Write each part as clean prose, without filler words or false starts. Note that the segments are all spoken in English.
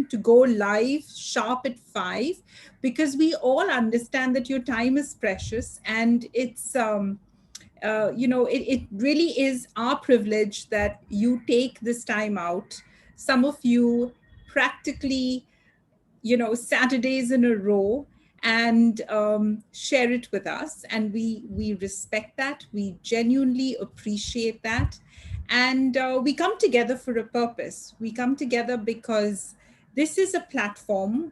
to go live sharp at 5, because we all understand that your time is precious, and it really is our privilege that you take this time out. Some of you practically, Saturdays in a row, and share it with us. And we respect that. We genuinely appreciate that. And we come together for a purpose. We come together because this is a platform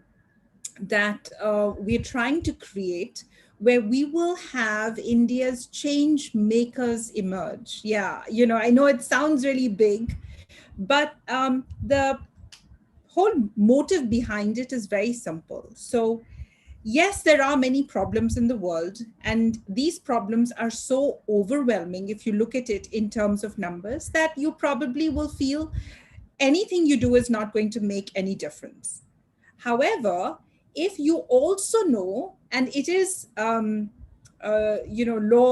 that we're trying to create, where we will have India's change makers emerge. Yeah, I know it sounds really big, but the whole motive behind it is very simple. So, yes, there are many problems in the world, and these problems are so overwhelming if you look at it in terms of numbers, that you probably will feel anything you do is not going to make any difference. However, if you also know, and it is, law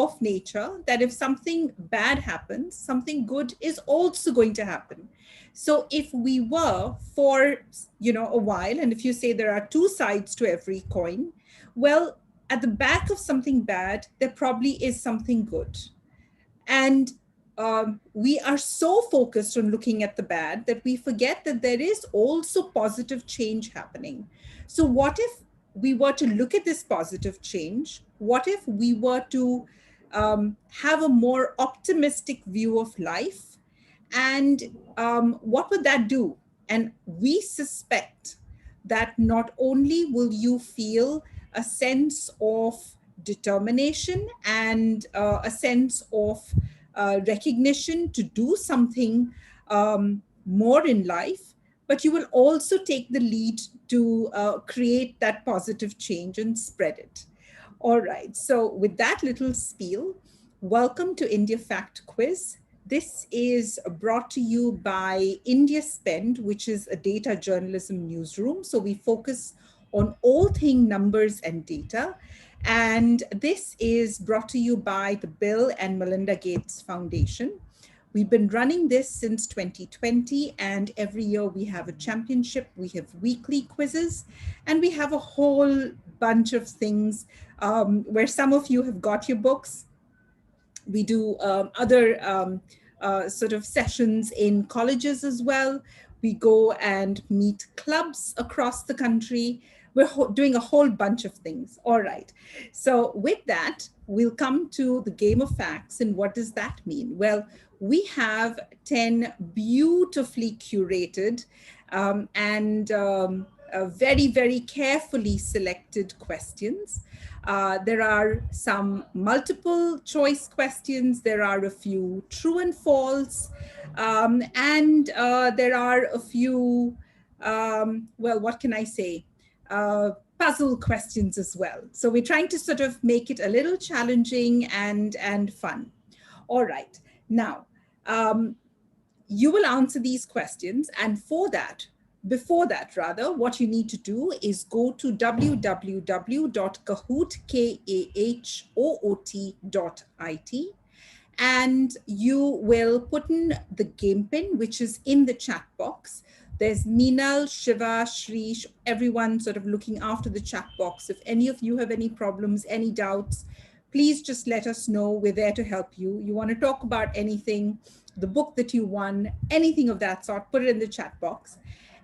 of nature, that if something bad happens, something good is also going to happen. So if we were for, a while, and if you say there are two sides to every coin, well, at the back of something bad, there probably is something good. And we are so focused on looking at the bad that we forget that there is also positive change happening. So, what if we were to look at this positive change? What if we were to have a more optimistic view of life? And what would that do? And we suspect that not only will you feel a sense of determination and a sense of recognition to do something more in life, but you will also take the lead to create that positive change and spread it. All right. So, with that little spiel, welcome to India Fact Quiz. This is brought to you by India Spend, which is a data journalism newsroom. So, we focus on all things numbers and data. And this is brought to you by the Bill and Melinda Gates Foundation. We've been running this since 2020, and every year we have a championship, we have weekly quizzes, and we have a whole bunch of things where some of you have got your books. We do other sort of sessions in colleges as well. We go and meet clubs across the country. We're doing a whole bunch of things. All right. So, with that, we'll come to the game of facts. And what does that mean? Well, we have 10 beautifully curated and very, very carefully selected questions. There are some multiple choice questions. There are a few true and false. And there are a few, what can I say? Puzzle questions as well. So we're trying to sort of make it a little challenging and fun. All right. Now, you will answer these questions. And before that, rather, what you need to do is go to www.kahoot.it, and you will put in the game pin, which is in the chat box. There's Meenal, Shiva, Shrish, everyone sort of looking after the chat box. If any of you have any problems, any doubts, please just let us know. We're there to help you. You want to talk about anything, the book that you won, anything of that sort, put it in the chat box.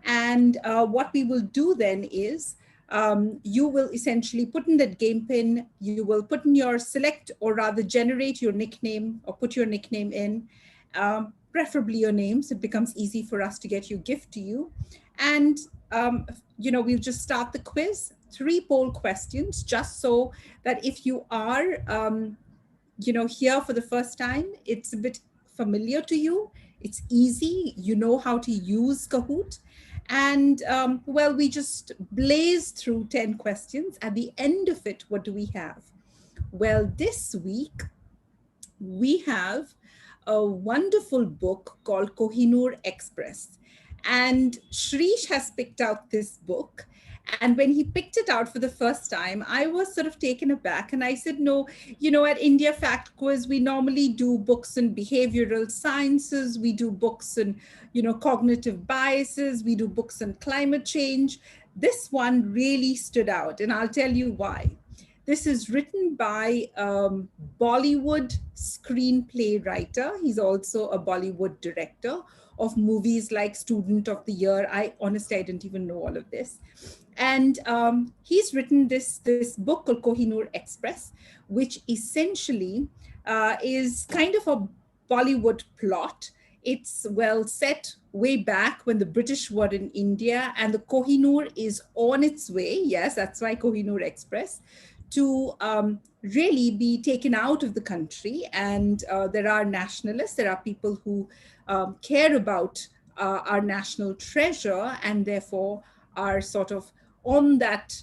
And what we will do then is you will essentially put in that game pin, you will put in your select, or rather generate your nickname or put your nickname in, preferably your name, so it becomes easy for us to get your gift to you. And, we'll just start the quiz, 3 poll questions, just so that if you are, here for the first time, it's a bit familiar to you. It's easy. You know how to use Kahoot. And we just blaze through 10 questions. At the end of it, what do we have? Well, this week, we have a wonderful book called Kahinoor Express. And Shrish has picked out this book. And when he picked it out for the first time, I was sort of taken aback. And I said, no, at India Fact Quiz, we normally do books in behavioral sciences. We do books in, cognitive biases. We do books in climate change. This one really stood out. And I'll tell you why. This is written by Bollywood screenplay writer. He's also a Bollywood director of movies like Student of the Year. I didn't even know all of this. And he's written this book called Kohinoor Express, which essentially is kind of a Bollywood plot. It's well set way back when the British were in India, and the Kohinoor is on its way. Yes, that's why Kohinoor Express, to really be taken out of the country. And there are nationalists, there are people who care about our national treasure, and therefore are sort of on that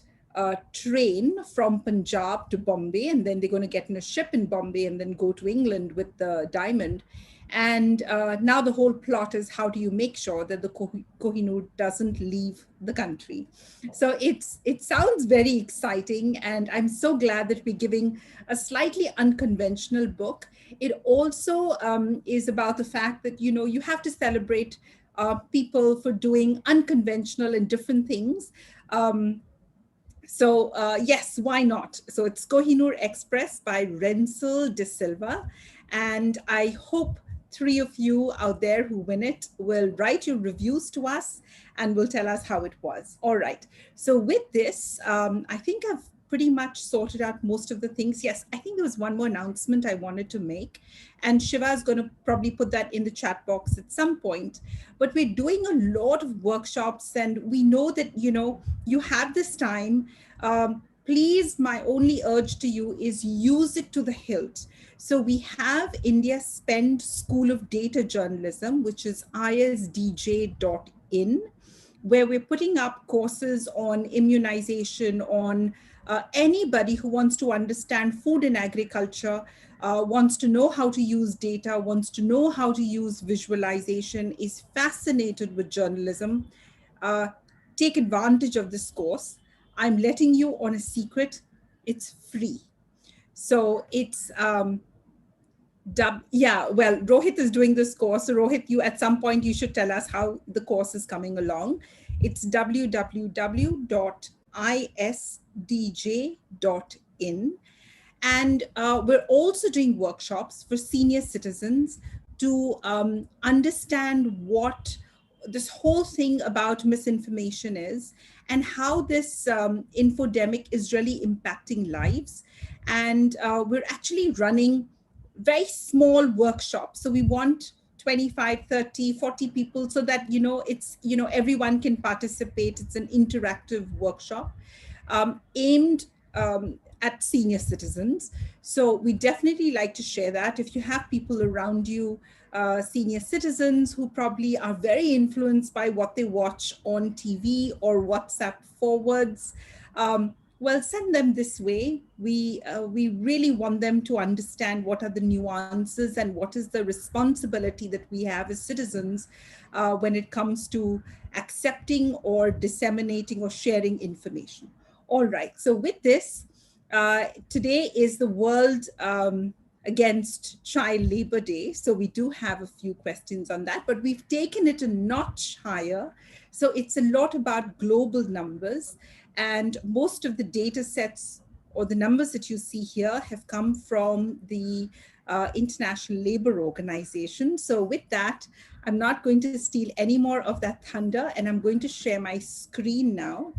train from Punjab to Bombay, and then they're going to get in a ship in Bombay and then go to England with the diamond. And now the whole plot is, how do you make sure that the Kohinoor doesn't leave the country? So it sounds very exciting, and I'm so glad that we're giving a slightly unconventional book. It also is about the fact that, you have to celebrate people for doing unconventional and different things. Yes, why not? So it's Kohinoor Express by Rensil de Silva. And I hope three of you out there who win it will write your reviews to us and will tell us how it was. All right. So with this, I think I've pretty much sorted out most of the things. Yes, I think there was one more announcement I wanted to make, and Shiva is going to probably put that in the chat box at some point. But we're doing a lot of workshops, and we know that, you have this time. Please, my only urge to you is use it to the hilt. So we have India Spend School of Data Journalism, which is isdj.in, where we're putting up courses on immunization, on anybody who wants to understand food and agriculture, wants to know how to use data, wants to know how to use visualization, is fascinated with journalism. Take advantage of this course. I'm letting you on a secret. It's free. So it's, Rohit is doing this course. So Rohit, you at some point, you should tell us how the course is coming along. It's www.isdj.in. And we're also doing workshops for senior citizens to understand what this whole thing about misinformation is, and how this infodemic is really impacting lives. And we're actually running very small workshops. So we want 25, 30, 40 people, so that, it's, everyone can participate. It's an interactive workshop aimed at senior citizens. So we definitely like to share that. If you have people around you, senior citizens who probably are very influenced by what they watch on TV or WhatsApp forwards, well, send them this way. We really want them to understand what are the nuances and what is the responsibility that we have as citizens when it comes to accepting or disseminating or sharing information. All right. So with this, today is the World Against Child Labor Day. So we do have a few questions on that, but we've taken it a notch higher. So it's a lot about global numbers. And most of the data sets or the numbers that you see here have come from the International Labor Organization. So with that, I'm not going to steal any more of that thunder, and I'm going to share my screen now.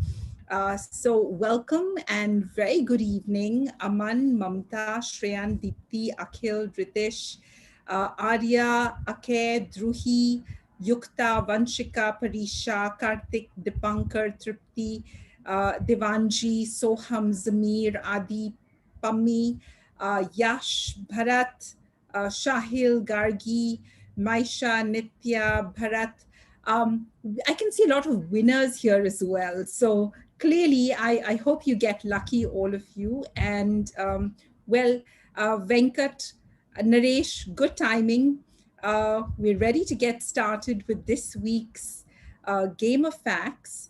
So welcome and very good evening, Aman, Mamta, Shreyan, Deepti, Akhil, Ritesh, Arya, Akay, Druhi, Yukta, Vanshika, Parisha, Kartik, Dipankar, Tripti, Devanji, Soham, Zamir, Adi, Pammi, Yash, Bharat, Shahil, Gargi, Maisha, Nitya, Bharat. I can see a lot of winners here as well. So clearly, I hope you get lucky, all of you. And Venkat, Naresh, good timing. We're ready to get started with this week's Game of Facts.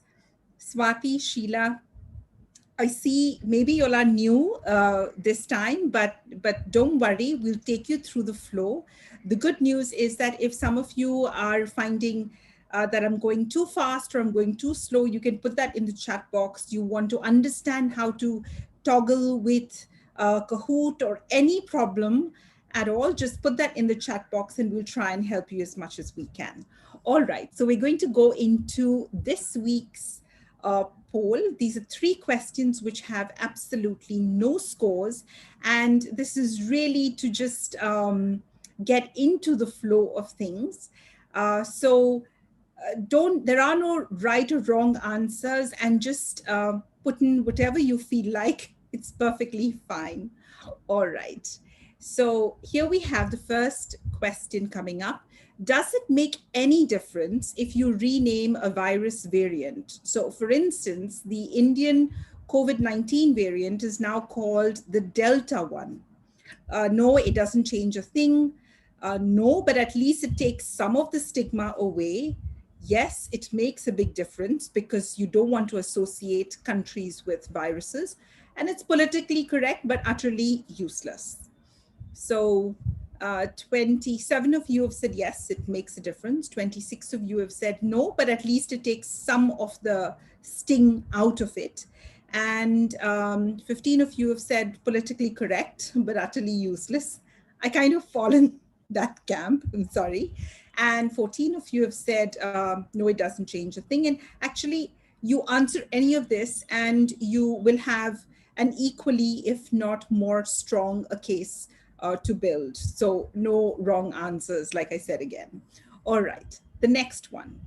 Swati, Sheila, I see maybe you all are new this time, but don't worry, we'll take you through the flow. The good news is that if some of you are finding that I'm going too fast or I'm going too slow, you can put that in the chat box. You want to understand how to toggle with Kahoot or any problem at all, just put that in the chat box and we'll try and help you as much as we can. All right, so we're going to go into this week's poll. These are 3 questions which have absolutely no scores. And this is really to just get into the flow of things. There are no right or wrong answers, and just put in whatever you feel like. It's perfectly fine. All right. So here we have the first question coming up. Does it make any difference if you rename a virus variant? So for instance, the Indian COVID-19 variant is now called the Delta one. No, it doesn't change a thing. No, but at least it takes some of the stigma away. Yes, it makes a big difference because you don't want to associate countries with viruses. And it's politically correct, but utterly useless. So 27 of you have said yes, it makes a difference. 26 of you have said no, but at least it takes some of the sting out of it. And 15 of you have said politically correct, but utterly useless. I kind of fall in that camp, I'm sorry. And 14 of you have said, no, it doesn't change a thing. And actually, you answer any of this and you will have an equally, if not more strong, a case to build. So no wrong answers, like I said again. All right, the next one.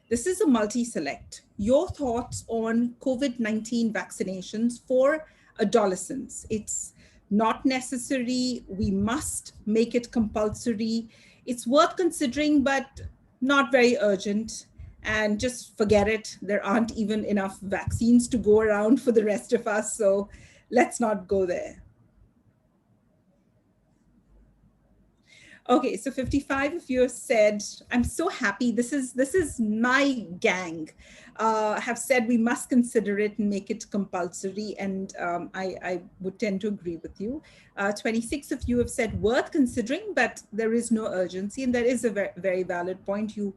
This is a multi-select. Your thoughts on COVID-19 vaccinations for adolescents. It's not necessary. We must make it compulsory. It's worth considering, but not very urgent. And just forget it. There aren't even enough vaccines to go around for the rest of us. So let's not go there. Okay, so 55 of you have said, I'm so happy. This is my gang. Have said we must consider it and make it compulsory, and I would tend to agree with you. 26 of you have said worth considering, but there is no urgency, and that is a very, very valid point. You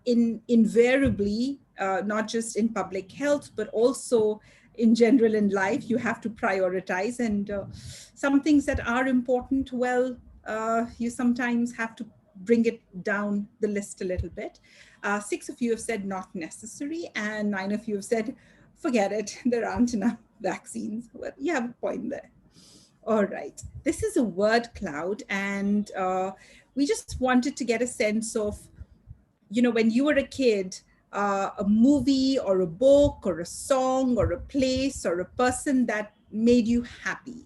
invariably, not just in public health, but also in general in life, you have to prioritize, and some things that are important, well, you sometimes have to bring it down the list a little bit. 6 of you have said not necessary, and 9 of you have said, forget it, there aren't enough vaccines. Well, you have a point there. All right, this is a word cloud, and we just wanted to get a sense of, when you were a kid, a movie or a book or a song or a place or a person that made you happy.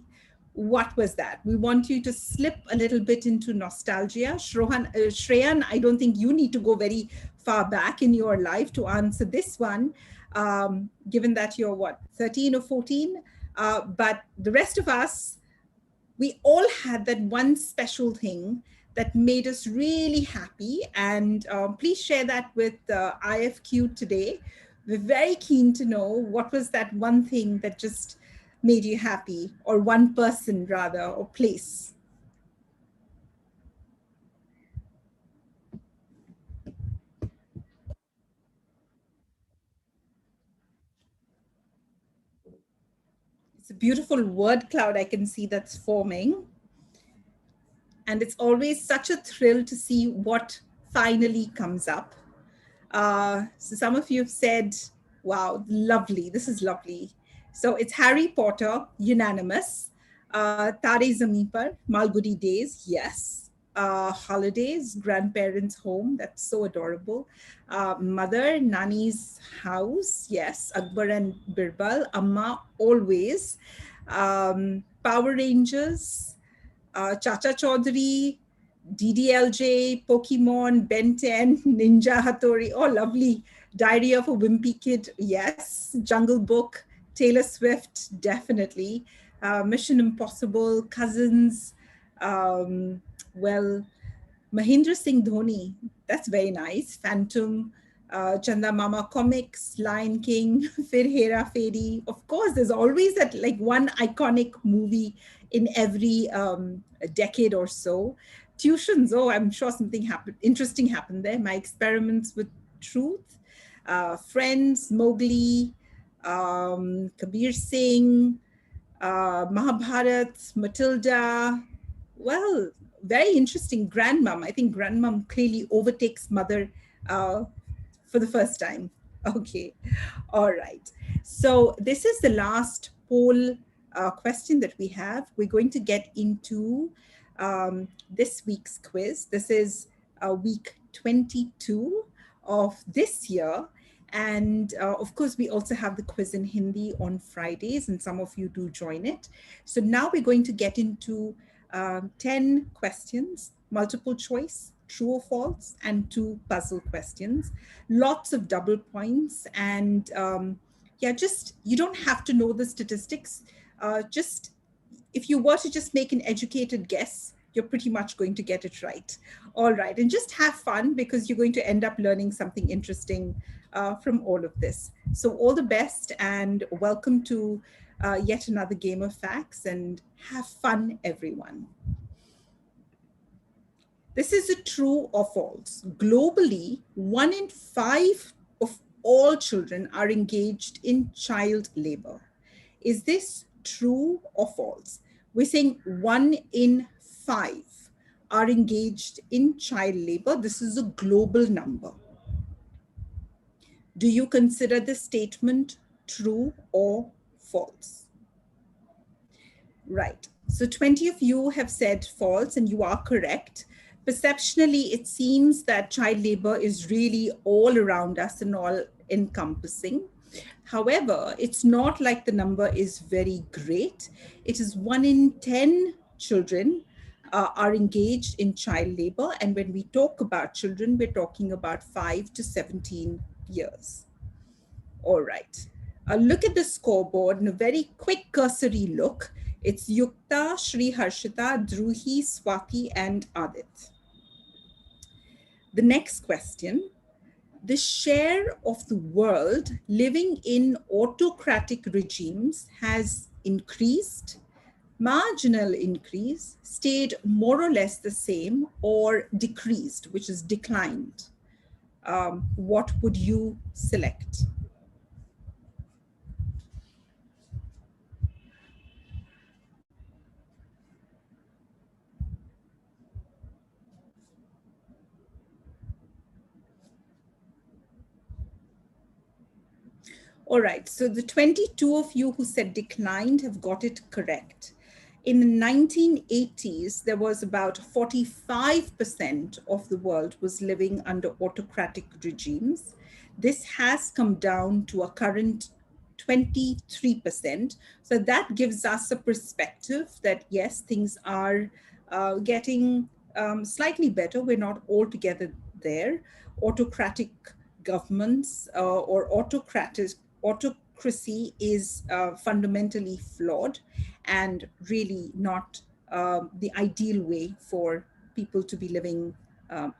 What was that? We want you to slip a little bit into nostalgia. Shreyan, I don't think you need to go very far back in your life to answer this one, given that you're 13 or 14? But the rest of us, we all had that one special thing that made us really happy. And please share that with IFQ today. We're very keen to know what was that one thing that just made you happy, or one person rather, or place. It's a beautiful word cloud I can see that's forming. And it's always such a thrill to see what finally comes up. So some of you have said, wow, lovely, this is lovely. So it's Harry Potter, unanimous. Tare Zameen Par, Malgudi Days, yes. Holidays, grandparents' home, that's so adorable. Mother, Nani's house, yes. Akbar and Birbal, Amma, always. Power Rangers, Chacha Chaudhary, DDLJ, Pokemon, Ben 10, Ninja Hattori, oh, lovely. Diary of a Wimpy Kid, yes. Jungle Book, Taylor Swift, definitely. Mission Impossible, Cousins, well, Mahindra Singh Dhoni, that's very nice. Phantom, Chanda Mama Comics, Lion King, Fir Hera Fairy. Of course, there's always that like one iconic movie in every decade or so. Tuitions, oh, I'm sure something happened, interesting happened there. My experiments with truth, Friends, Mowgli, Kabir Singh, Mahabharat, Matilda. Well, very interesting. Grandmom. I think Grandmom clearly overtakes Mother uh, for the first time. Okay. All right. So this is the last poll question that we have. We're going to get into this week's quiz. This is week 22 of this year. And of course, we also have the quiz in Hindi on Fridays, and some of you do join it. So now we're going to get into 10 questions, multiple choice, true or false, and two puzzle questions. Lots of double points. And yeah, just you don't have to know the statistics. Just if you were to just make an educated guess, you're pretty much going to get it right. All right. And just have fun because you're going to end up learning something interesting from all of this. So, all the best and welcome to yet another game of facts, and have fun, everyone. This is a true or false. Globally, 1 in 5 of all children are engaged in child labor. Is this true or false? We're saying 1 in 5 are engaged in child labor. This is a global number. Do you consider this statement true or false? Right. So 20 of you have said false, and you are correct. Perceptionally, it seems that child labor is really all around us and all encompassing. However, it's not like the number is very great. It is 1 in 10 children are engaged in child labor. And when we talk about children, we're talking about 5 to 17 years. All right. Look at the scoreboard in a very quick cursory look. It's Yukta, Shri Harshita, Druhi, Swati, and Adit. The next question. The share of the world living in autocratic regimes has increased, marginal increase, stayed more or less the same, or decreased, which is declined. What would you select? All right, so the 22 of you who said declined have got it correct. In the 1980s, there was about 45% of the world was living under autocratic regimes. This has come down to a current 23%. So that gives us a perspective that yes, things are getting slightly better. We're not altogether there. Autocratic governments or autocracy is fundamentally flawed and really not the ideal way for people to be living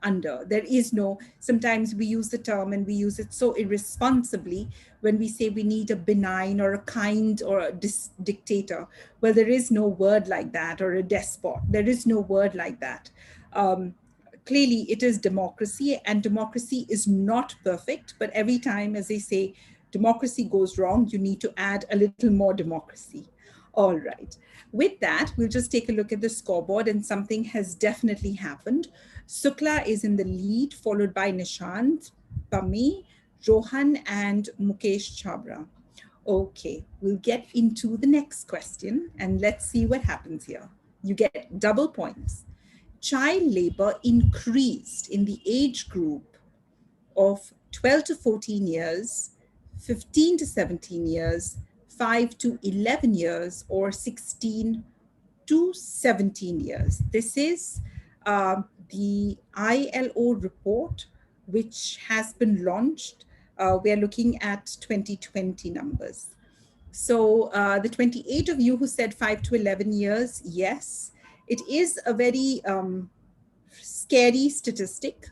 under. There is no, sometimes we use the term and we use it so irresponsibly when we say we need a benign or a kind or a dictator. Well, there is no word like that, or a despot. There is no word like that. Clearly, it is democracy, and democracy is not perfect. But every time, as they say, democracy goes wrong, you need to add a little more democracy. All right. With that, we'll just take a look at the scoreboard, and something has definitely happened. Sukla is in the lead, followed by Nishant, Pami, Rohan, and Mukesh Chabra. Okay, we'll get into the next question, and let's see what happens here. You get double points. Child labor increased in the age group of 12 to 14 years, 15 to 17 years, 5 to 11 years, or 16 to 17 years. This is the ILO report, which has been launched. We are looking at 2020 numbers. So the 28 of you who said 5 to 11 years, yes, it is a very scary statistic.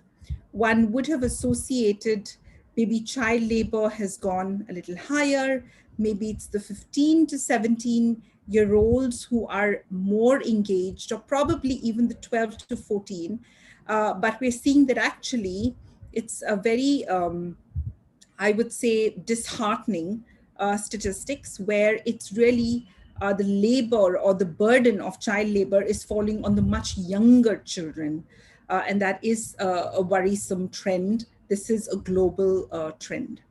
One would have associated Maybe child labor has gone a little higher. Maybe it's the 15 to 17-year-olds who are more engaged, or probably even the 12 to 14. But we're seeing that actually it's a very, I would say, disheartening statistics where it's really the labor or the burden of child labor is falling on the much younger children. And that is a worrisome trend. This is a global trend.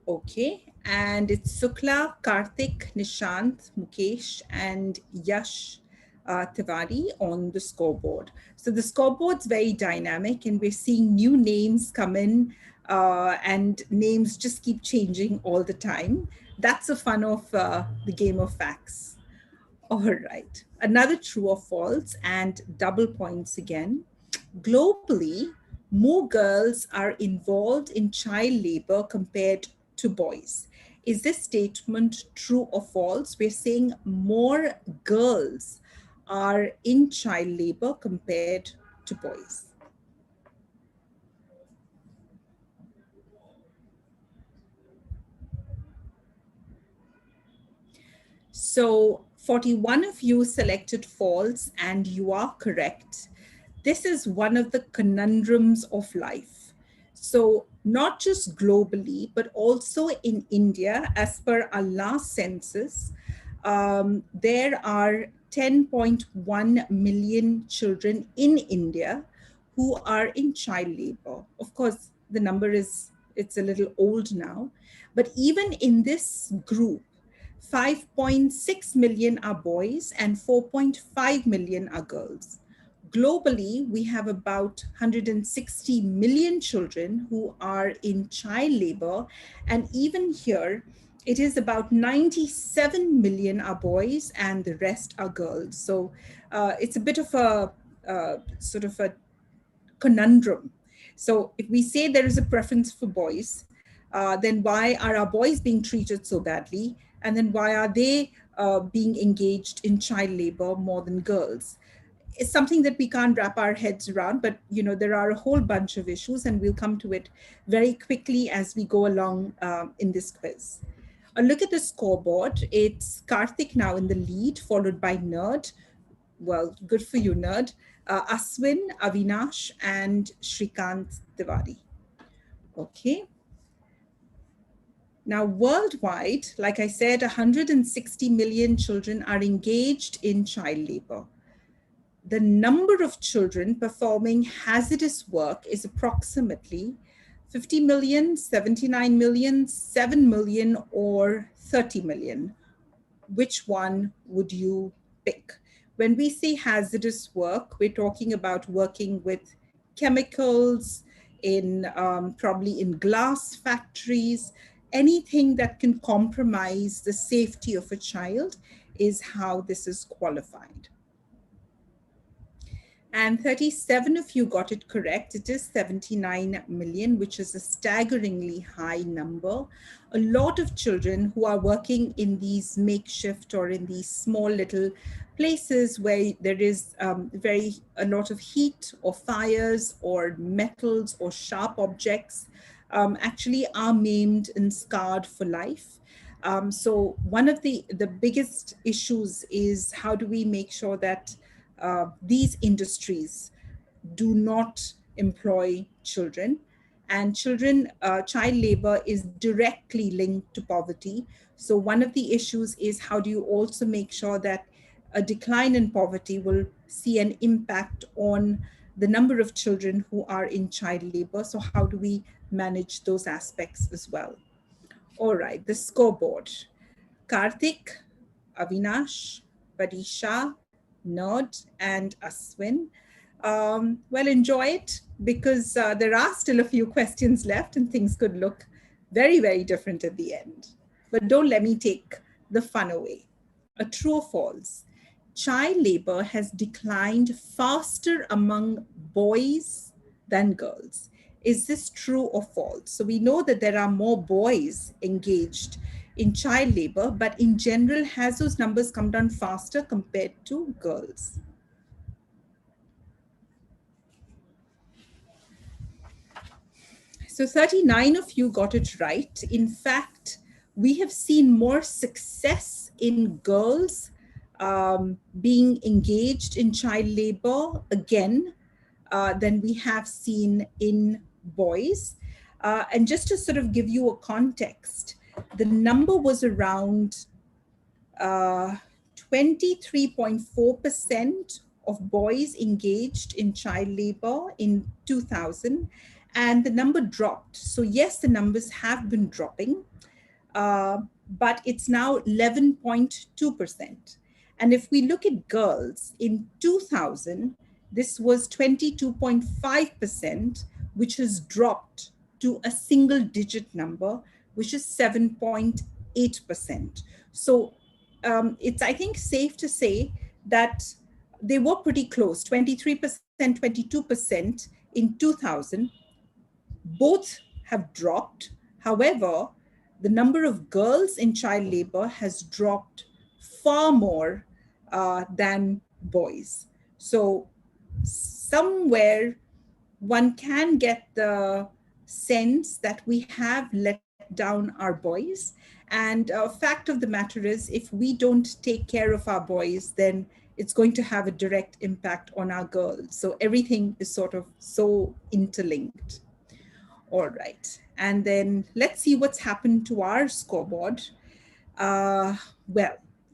Okay, and it's Sukla, Karthik, Nishant, Mukesh, and Yash Tiwari on the scoreboard. So the scoreboard's very dynamic, and we're seeing new names come in, and names just keep changing all the time. That's the fun of the game of facts. All right. Another true or false, and double points again. Globally, more girls are involved in child labor compared to boys. Is this statement true or false? We're saying more girls are in child labor compared to boys. So 41 of you selected false, and you are correct. This is one of the conundrums of life. So, not just globally, but also in India, as per our last census, there are 10.1 million children in India who are in child labor. Of course, the number is, it's a little old now, but even in this group, 5.6 million are boys and 4.5 million are girls. Globally, we have about 160 million children who are in child labor. And even here, it is about 97 million are boys and the rest are girls. So it's a bit of a sort of a conundrum. So if we say there is a preference for boys, then why are our boys being treated so badly? And then why are they being engaged in child labor more than girls? It's something that we can't wrap our heads around, but there are a whole bunch of issues, and we'll come to it very quickly as we go along in this quiz. A look at the scoreboard. It's Karthik now in the lead, followed by Nerd. Well, good for you, Nerd. Aswin, Avinash, and Shrikant Tiwari. Okay. Now, worldwide, like I said, 160 million children are engaged in child labor. The number of children performing hazardous work is approximately 50 million, 79 million, 7 million, or 30 million. Which one would you pick? When we say hazardous work, we're talking about working with chemicals, in probably in glass factories. Anything that can compromise the safety of a child is how this is qualified. And 37 of you got it correct. It is 79 million, which is a staggeringly high number. A lot of children who are working in these makeshift or in these small little places where there is a lot of heat or fires or metals or sharp objects actually are maimed and scarred for life. So one of the biggest issues is how do we make sure that these industries do not employ children. And child labor is directly linked to poverty. So one of the issues is how do you also make sure that a decline in poverty will see an impact on the number of children who are in child labor. So how do we manage those aspects as well? All right, the scoreboard. Karthik, Avinash, Parisha, Nod, and Aswin. Well, enjoy it because there are still a few questions left and things could look very, very different at the end. But don't let me take the fun away. A true or false? Child labor has declined faster among boys than girls. Is this true or false? So we know that there are more boys engaged in child labor, but in general, has those numbers come down faster compared to girls? So 39 of you got it right. In fact, we have seen more success in girls being engaged in child labor again than we have seen in boys. And just to sort of give you a context, the number was around 23.4% of boys engaged in child labor in 2000, and the number dropped. So, yes, the numbers have been dropping, uh, but it's now 11.2%. And if we look at girls in 2000, this was 22.5%, which has dropped to a single digit number, which is 7.8%. So it's, I think, safe to say that they were pretty close, 23%, 22% in 2000. Both have dropped. However, the number of girls in child labor has dropped far more than boys. So, somewhere one can get the sense that we have let down our boys. And fact of the matter is, if we don't take care of our boys, then it's going to have a direct impact on our girls. So everything is sort of so interlinked. All right. And then let's see what's happened to our scoreboard. Well,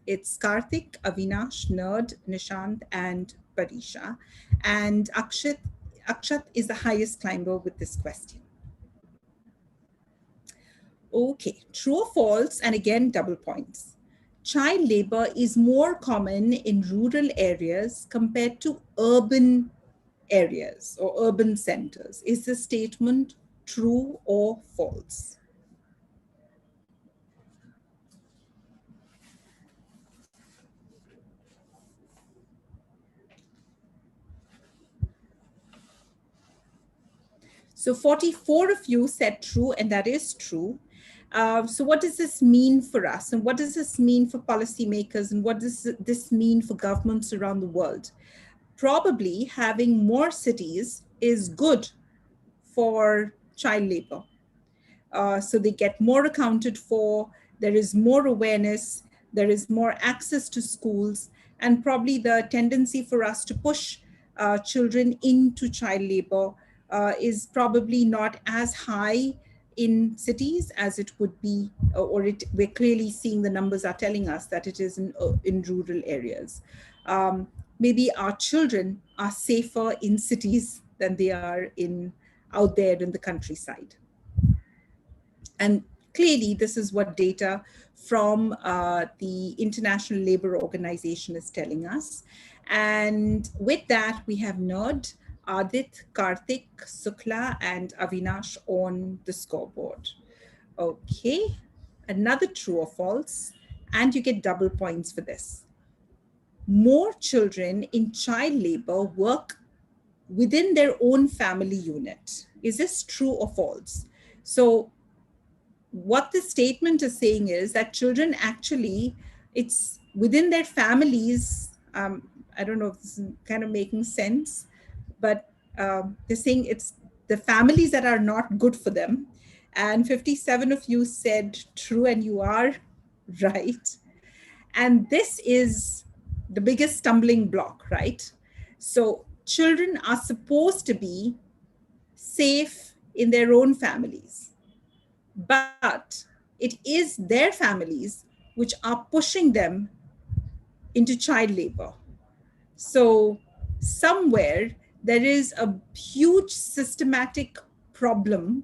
it's Karthik, Avinash, Nerd, Nishant, and Parisha. And Akshat is the highest climber with this question. Okay, true or false, and again, double points. Child labor is more common in rural areas compared to urban areas or urban centers. Is this statement true or false? So 44 of you said true, and that is true. So what does this mean for us? And what does this mean for policymakers? And what does this mean for governments around the world? Probably having more cities is good for child labor. So they get more accounted for, there is more awareness, there is more access to schools, and probably the tendency for us to push children into child labor is probably not as high in cities as it would be, we're clearly seeing the numbers are telling us that it is in rural areas. Maybe our children are safer in cities than they are out there in the countryside. And clearly, this is what data from the International Labour Organization is telling us. And with that, we have Nerd, Adit, Karthik, Sukla, and Avinash on the scoreboard. Okay, another true or false, and you get double points for this. More children in child labor work within their own family unit. Is this true or false? So what the statement is saying is that children actually, it's within their families. I don't know if this is kind of making sense, but they're saying it's the families that are not good for them. And 57 of you said true, and you are right. And this is the biggest stumbling block, right? So children are supposed to be safe in their own families, but it is their families which are pushing them into child labor. So, somewhere there is a huge systematic problem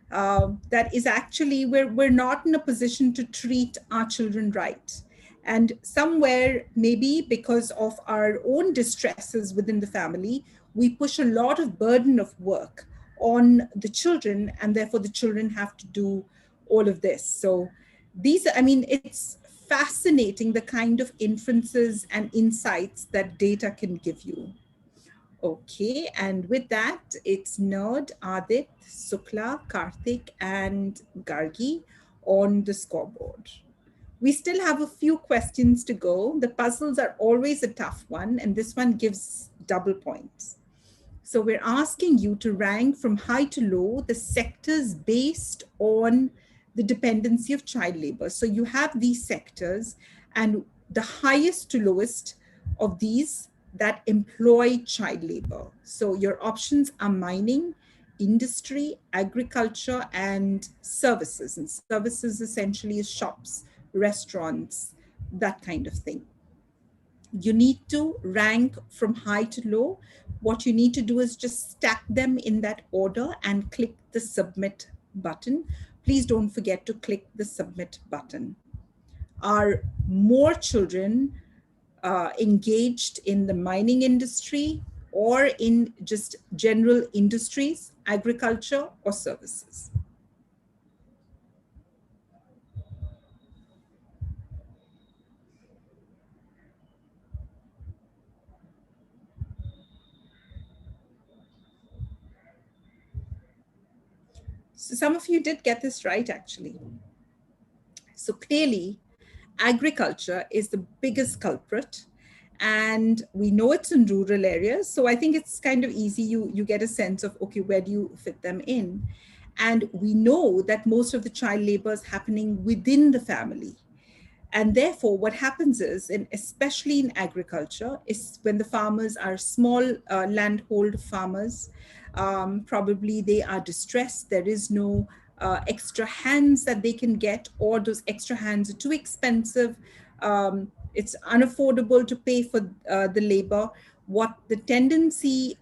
that is actually where we're not in a position to treat our children right. And somewhere, maybe because of our own distresses within the family, we push a lot of burden of work on the children, and therefore the children have to do all of this. So, I mean, it's fascinating the kind of inferences and insights that data can give you. Okay, and with that, it's Nerd, Adit, Sukla, Karthik, and Gargi on the scoreboard. We still have a few questions to go. The puzzles are always a tough one, and this one gives double points. So we're asking you to rank from high to low the sectors based on the dependency of child labor. So you have these sectors, and the highest to lowest of these that employ child labor. So your options are mining, industry, agriculture, and services. And services essentially is shops, restaurants, that kind of thing. You need to rank from high to low. What you need to do is just stack them in that order and click the submit button. Please don't forget to click the submit button. Are more children engaged in the mining industry or in just general industries, agriculture, or services? So some of you did get this right, actually. So clearly, agriculture is the biggest culprit, and we know it's in rural areas. So I think it's kind of easy. You get a sense of, okay, where do you fit them in? And we know that most of the child labor is happening within the family. And therefore, what happens is, and especially in agriculture, is when the farmers are small landhold farmers, probably they are distressed. There is no extra hands that they can get, or those extra hands are too expensive. It's unaffordable to pay for the labor. What the tendency,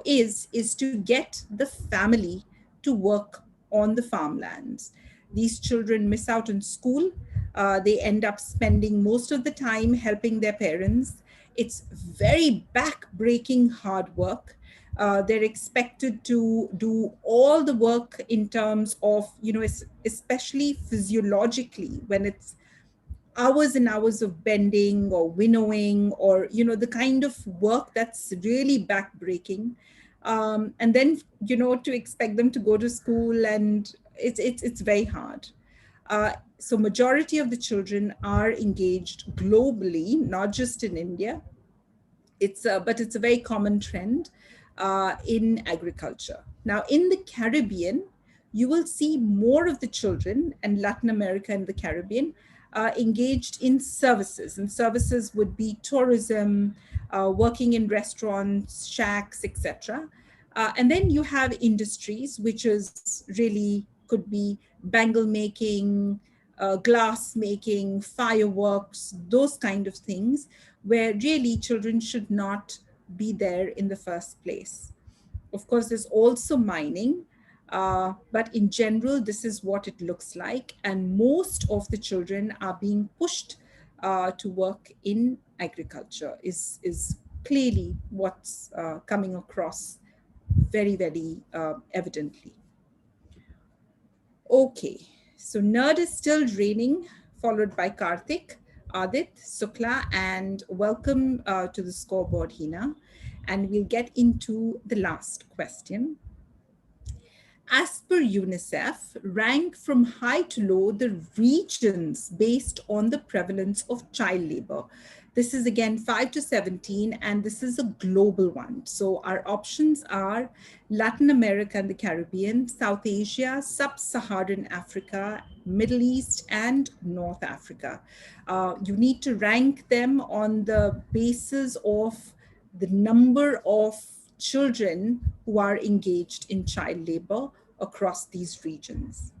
is to get the family to work on the farmlands. These children miss out on school. They end up spending most of the time helping their parents. It's very back-breaking hard work. They're expected to do all the work in terms of, especially physiologically, when it's hours and hours of bending or winnowing, or the kind of work that's really backbreaking. And then to expect them to go to school, and it's very hard. So majority of the children are engaged globally, not just in India. But it's a very common trend in agriculture. Now, in the Caribbean, you will see more of the children, and Latin America and the Caribbean, engaged in services. And services would be tourism, working in restaurants, shacks, etc. And then you have industries, which is really could be bangle making, glass making, fireworks, those kind of things, where really children should not be there in the first place. Of course, there's also mining, but in general, this is what it looks like. And most of the children are being pushed to work in agriculture, is clearly what's coming across very, very evidently. Okay, so Nerd is still reigning, followed by Karthik, Adit, Sukla, and welcome to the scoreboard, Hina. And we'll get into the last question. As per UNICEF, rank from high to low the regions based on the prevalence of child labor. This is again 5 to 17, and this is a global one. So our options are Latin America and the Caribbean, South Asia, Sub-Saharan Africa, Middle East, and North Africa. You need to rank them on the basis of the number of children who are engaged in child labor across these regions.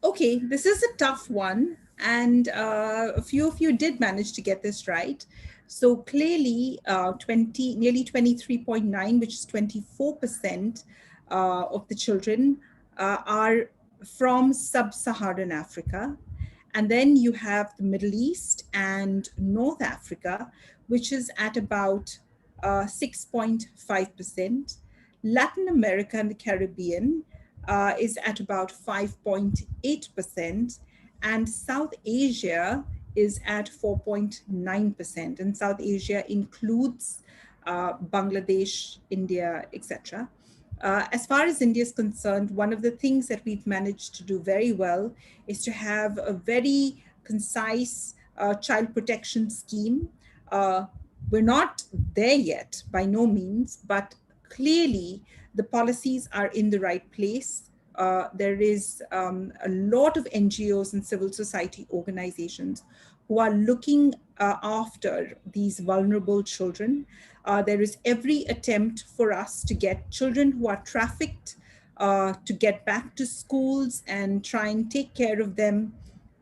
Okay, this is a tough one, and a few of you did manage to get this right. So clearly, nearly 23.9, which is 24% of the children are from sub-Saharan Africa. And then you have the Middle East and North Africa, which is at about 6.5%. Latin America and the Caribbean is at about 5.8%. And South Asia is at 4.9%. And South Asia includes Bangladesh, India, etc. As far as India is concerned, one of the things that we've managed to do very well is to have a very concise child protection scheme. Uh, we're not there yet, by no means, but clearly the policies are in the right place. There is a lot of NGOs and civil society organizations who are looking after these vulnerable children. There is every attempt for us to get children who are trafficked to get back to schools and try and take care of them.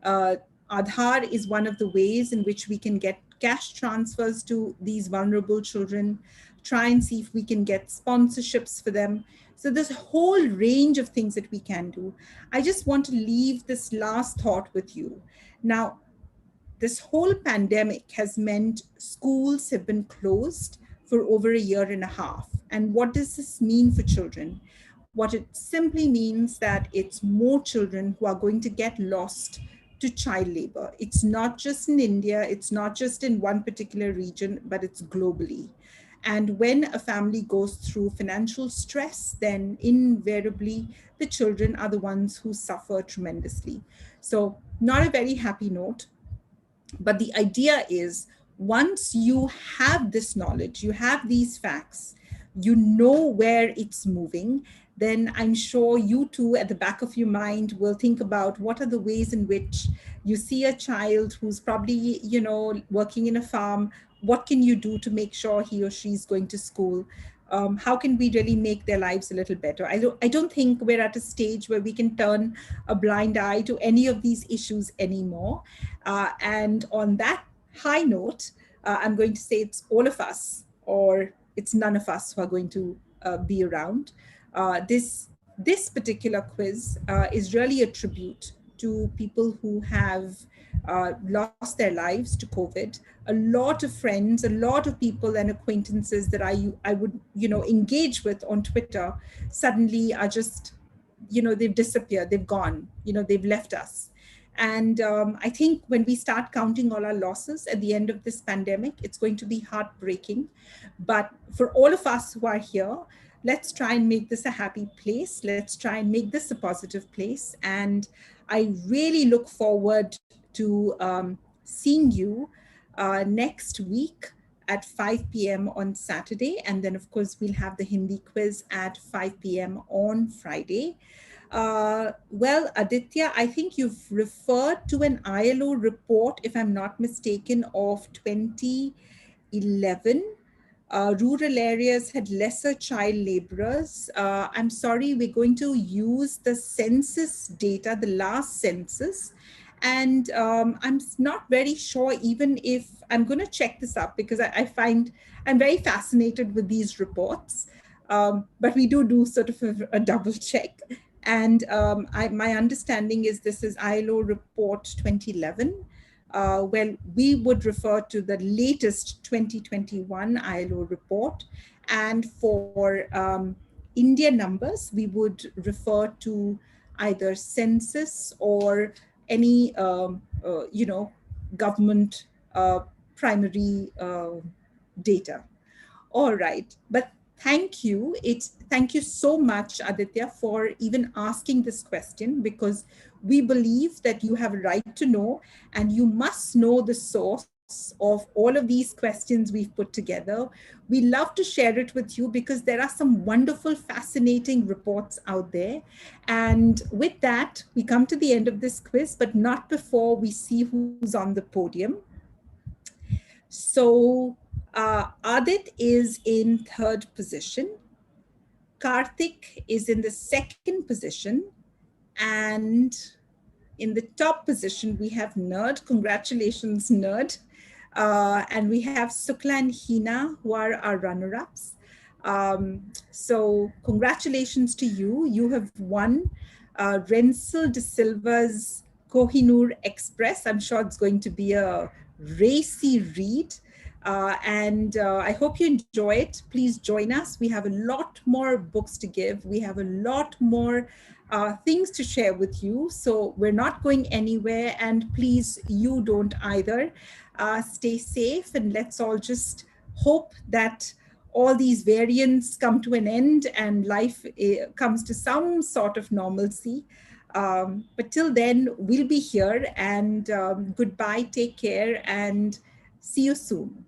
Uh, Aadhaar is one of the ways in which we can get cash transfers to these vulnerable children, try and see if we can get sponsorships for them. So there's a whole range of things that we can do. I just want to leave this last thought with you. Now, this whole pandemic has meant schools have been closed for over a year and a half. And what does this mean for children? What it simply means that it's more children who are going to get lost to child labor. It's not just in India, it's not just in one particular region, but it's globally. And when a family goes through financial stress, then invariably the children are the ones who suffer tremendously. So, not a very happy note. But the idea is once you have this knowledge, you have these facts, you know where it's moving, then I'm sure you too at the back of your mind will think about what are the ways in which you see a child who's probably, working in a farm. What can you do to make sure he or she is going to school? How can we really make their lives a little better? I don't think we're at a stage where we can turn a blind eye to any of these issues anymore. And on that high note, I'm going to say it's all of us, or it's none of us who are going to be around. This particular quiz is really a tribute to people who have lost their lives to COVID. A lot of friends, a lot of people and acquaintances that I would engage with on Twitter suddenly are just they've disappeared, they've gone, they've left us. And I think when we start counting all our losses at the end of this pandemic, it's going to be heartbreaking. But for all of us who are here, let's try and make this a happy place. Let's try and make this a positive place. And I really look forward to seeing you next week at 5 p.m. on Saturday. And then, of course, we'll have the Hindi quiz at 5 p.m. on Friday. Well, Aditya, I think you've referred to an ILO report, if I'm not mistaken, of 2011. Rural areas had lesser child laborers. I'm sorry, we're going to use the census data, the last census. And I'm not very sure even if I'm going to check this up because I find I'm very fascinated with these reports. But we do sort of a double check. And my understanding is this is ILO report 2011. Well, we would refer to the latest 2021 ILO report. And for India numbers, we would refer to either census or any, government primary data. All right, but thank you. Thank you so much, Aditya, for even asking this question, because we believe that you have a right to know and you must know the source of all of these questions we've put together. We love to share it with you because there are some wonderful, fascinating reports out there. And with that, we come to the end of this quiz, but not before we see who's on the podium. So Adit is in third position. Karthik is in the second position. And in the top position, we have Nerd. Congratulations, Nerd. And we have Sukla and Hina, who are our runner-ups. So congratulations to you. You have won Rensil de Silva's Kohinoor Express. I'm sure it's going to be a racy read. And I hope you enjoy it. Please join us. We have a lot more books to give. We have a lot more things to share with you. So we're not going anywhere. And please, you don't either. Stay safe, and let's all just hope that all these variants come to an end and life comes to some sort of normalcy. But till then, we'll be here, and goodbye, take care, and see you soon.